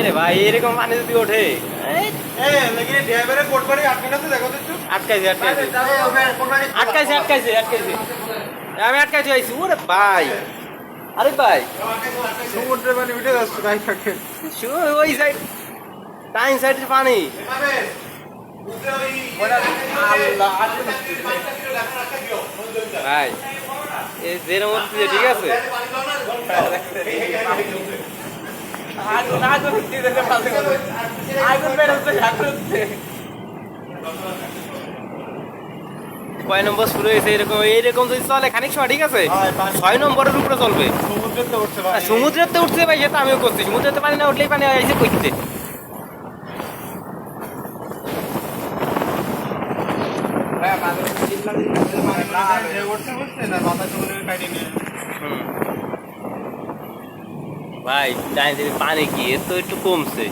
এরে ভাই এরকম পানি যদি ওঠে আটকাইছে আমি আটকাইতে আইছি ওরে ভাই আরে ভাই সমুদ্রের পানি উঠে যাচ্ছে ভাই থাকে ওই সাইড টাইম সাইডের পানি ভাই এই যেরকম হচ্ছে ঠিক আছে কয় নম্বর শুরু হয়েছে এরকম এইরকম যদি চলে খানিক সময় ঠিক আছে 6 নম্বরের উপরে চলবে সমুদ্রের তো উঠছে ভাই সমুদ্রের তো উঠছে ভাই সেটা আমিও করছি সমুদ্রের তো পানি না উঠলেই পানি এসে কইতে ভাই টাইম পানি কি এর তো একটু কমছে